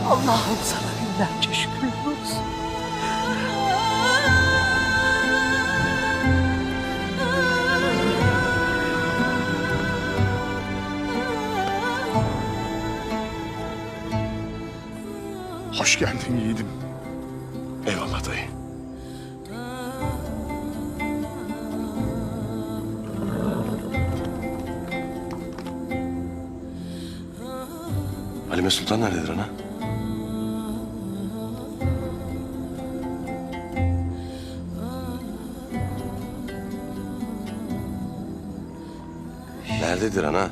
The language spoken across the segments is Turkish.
Allah'ım sana binlerce şükürler olsun. Hoş geldin yiğidim. Eyvallah dayı. Halime Sultan nerededir ana? Nerededir ana?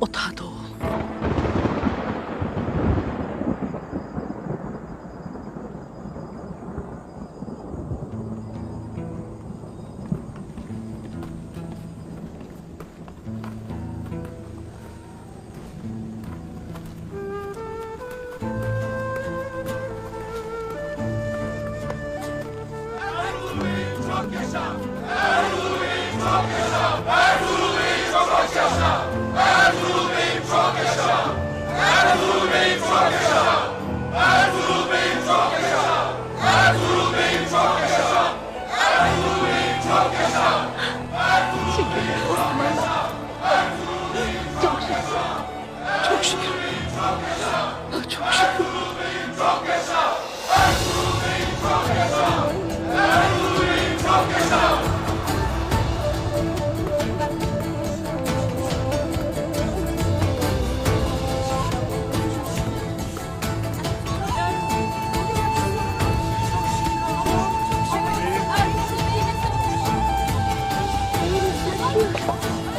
Otağda oğlum. Çok şükür. Çok şükür.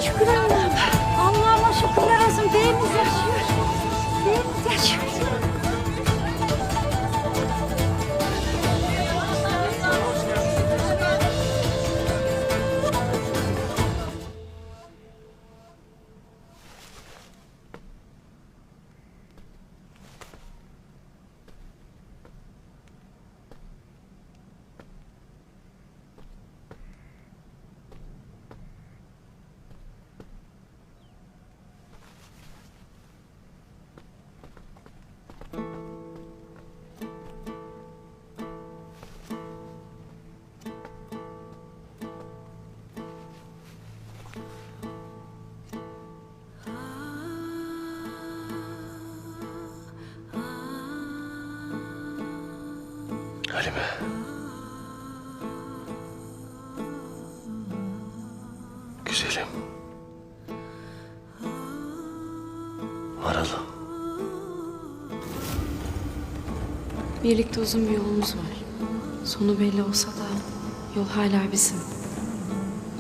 Şükür Allah'ım. Allah'ıma şükürler olsun. Beyimiz yaşıyor. Beyimiz yaşıyor. Halime. Güzelim. Maralım. Birlikte uzun bir yolumuz var. Sonu belli olsa da yol hala bizim.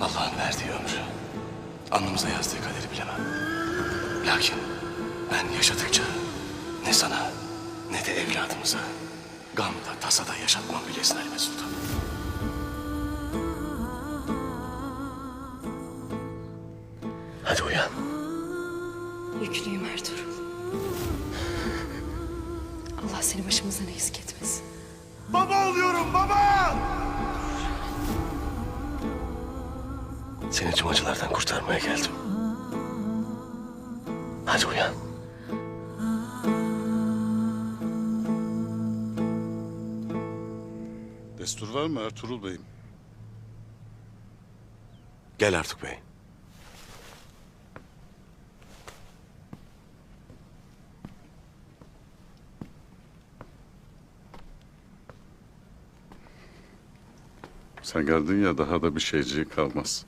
Allah'ın verdiği ömrü, alnımıza yazdığı kaderi bilemem. Lakin ben yaşadıkça ne sana ne de evladımıza gamda tasada yaşatmam bilesin Halime Sultan. Hadi uyan. Yüklüyüm Ertuğrul. Allah seni başımızdan eksik etmesin. Baba oluyorum baba! Seni tüm acılardan kurtarmaya geldim. Hadi uyan. Destur var mı Ertuğrul Bey'im? Gel Artuk Bey. Sen geldin ya daha da bir şeyciği kalmaz.